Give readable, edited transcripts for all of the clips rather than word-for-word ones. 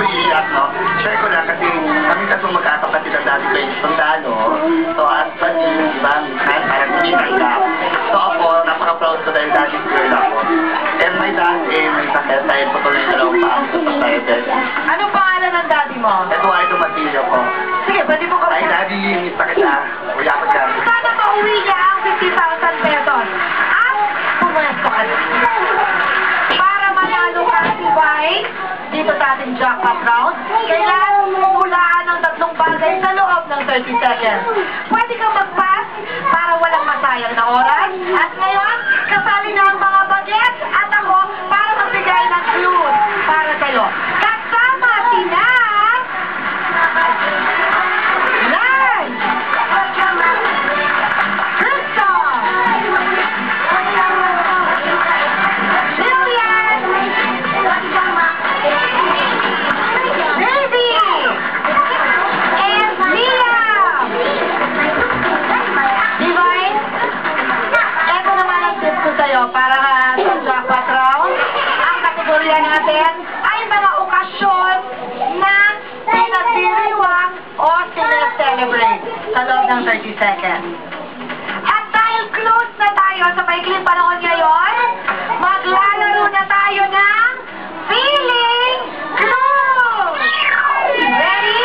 iiyak, no? Share ko lang kasi kami tatlong magkakapatid ang dati ko yung sundalo. So, as pati, diba, minsan parang hindi naiyak. So, ako, napaka-proud ko dahil daddy girl ako. And my dad, may sakit dahil patuloy na lang pa ako sa diabetes. Anong pangalan ng daddy mo? Eduardo Matillo ko. Sige, pwede mo Ay, daddy, miss pa kita. Uya ko dyan. Sana mauwi niya ang 50,000 pesos. At pumesto ka lang. Para manalo ka si White dito sa ating jackpot round, kailangan hulaan ng tatlong bagay sa loob ng 30 seconds. Pwede kang mag-pass para walang masayang na oras. At ngayon, kasali na ang mga bagets at ako para magbigay ng clues para sa'yo. Kasama sina Lan! Crystal! Lillian! Baby! And Liam! Divine, eto naman ang tips ko sa'yo para sa jackpot round. Ang kategorya natin ay mga okasyon na pinagdiriwang o sineselebrate sa loob ng 30 seconds. At dahil close na tayo sa maikling panahon ngayon, maglalaro na tayo ng Feeling Clue! Ready?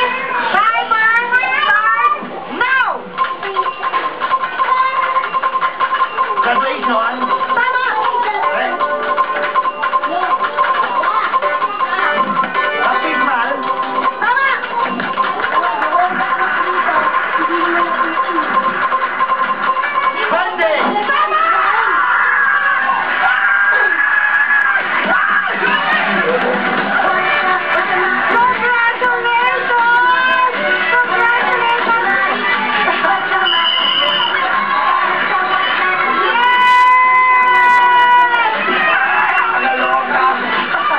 Timer start now! Graduation. Tama! Baptismal. Tama! Birthday. Tama! Congratulations! Nakaloka.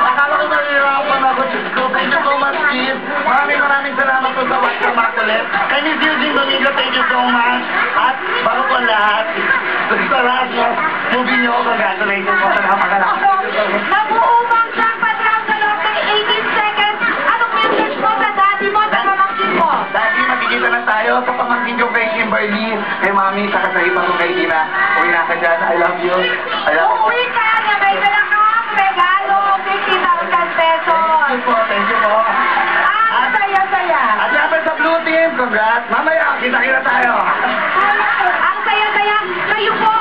Akala ko nahihirapan ako. Diyos ko, thank you so much, Steve. Maraming salamat po sa Watch Makulit. Kay Miss Eugene Domingo, thank you so much. At bago po lahat, sa lahat ng movie niyo, congratulations po sa napakalakas. Nabuumang jackpot round sa loob ng 18 seconds. Anong message mo sa daddy mo at pamangkin mo? Dahil magkikita na tayo sa pamangkin ko kay Kimberly, kay Mami, saka sa iba ko kay Dina. Uwi na ka dyan. I love you. I love you. Uuwi ka na may dala kang regalo, 50,000 pesos. Thank you po. Thank you po. Ang saya-saya. At syempre sa Blue Team, congrats. Mamaya, kita-kita tayo. Ang saya-saya. Kayo po